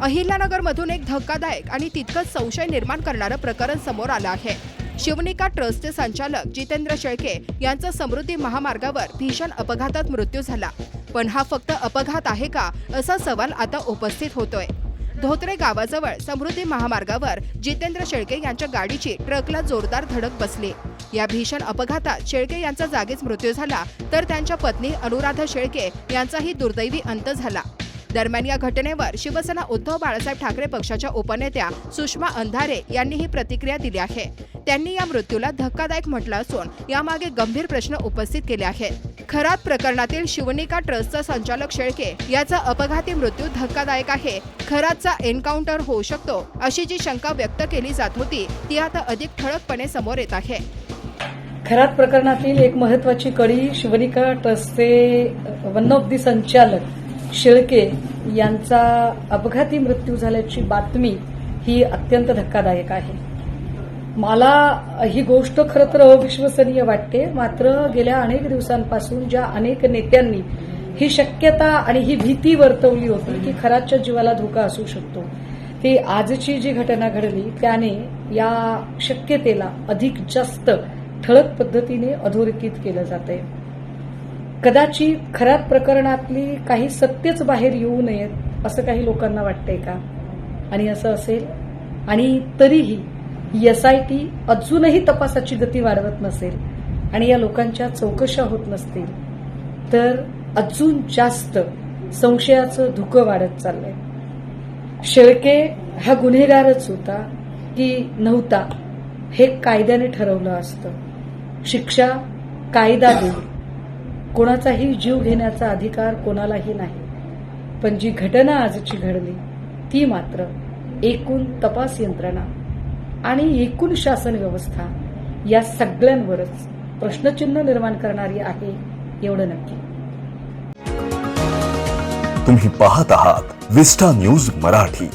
अहिल्यानगरमधून एक धक्कादायक आणि तितकंच संशय निर्माण करणारं प्रकरण समोर आलं आहे। शिवनिका ट्रस्टचे संचालक जितेंद्र शेळके यांचा समृद्धी महामार्गावर भीषण अपघातात मृत्यू झाला। पण हा फक्त अपघात आहे का असा सवाल आता उपस्थित होतोय। धोत्रे गावाजवळ समृद्धी महामार्गावर जितेंद्र शेळके यांच्या गाडीची ट्रकला जोरदार धडक बसली। या भीषण अपघातात शेळके यांचा जागीच मृत्यू झाला, तर त्यांच्या पत्नी अनुराधा शेळके यांचाही दुर्दैवी अंत झाला। दरम्यान या घटनेवर शिवसेना उद्धव बाळासाहेब ठाकरे पक्षाच्या उपनेत्या सुषमा अंधारे यांनीही प्रतिक्रिया दिली आहे। त्यांनी या मृत्यूला धक्कादायक म्हटलं असून यामागे गंभीर प्रश्न उपस्थित केले आहेत। खरात प्रकरणातील शिवनिका ट्रस्टचा संचालक शेळके याचा अपघाती मृत्यू धक्कादायक आहे। खरातचा एन्काउंटर होऊ शकतो अशी जी शंका व्यक्त केली जात होती ती आता अधिक ठळकपणे समोर येत आहे। खरात प्रकरणातील एक महत्त्वाची कडी शिवनिका ट्रस्टचे वन ऑफ दी संचालक शेळके यांचा अपघाती मृत्यू झाल्याची बातमी ही अत्यंत धक्कादायक आहे। मला ही गोष्ट खरं तर अविश्वसनीय वाटते, मात्र गेल्या अनेक दिवसांपासून ज्या अनेक नेत्यांनी ही शक्यता आणि ही भीती वर्तवली होती की खरातच्या जीवाला धोका असू शकतो, ती आजची जी घटना घडली त्याने या शक्यतेला अधिक जास्त ठळक पद्धतीने अधोरेखित केलं जातंय। कदाचित खरात प्रकरणातली काही सत्यच बाहेर येऊ नयेत असं काही लोकांना वाटतंय का? आणि असं असेल आणि तरीही SIT अजूनही तपासाची गती वाढवत नसेल आणि या लोकांच्या चौकशा होत नसतील तर अजून जास्त संशयाचं धुकं वाढत चाललंय। शेळके हा गुन्हेगारच होता की नव्हता हे कायद्याने ठरवलं असतं। शिक्षा कायदा देईल, कोणाचाही जीव घेण्याचा अधिकार कोणालाही नाही। पण जी घटना आजची घडली ती मात्र एकूण तपास यंत्रणा आणि एकूण शासन व्यवस्था या सगळ्यांवरच प्रश्नचिन्ह निर्माण करणारी आहे एवढं नक्की। तुम्ही पाहत आहात विस्टा न्यूज मराठी।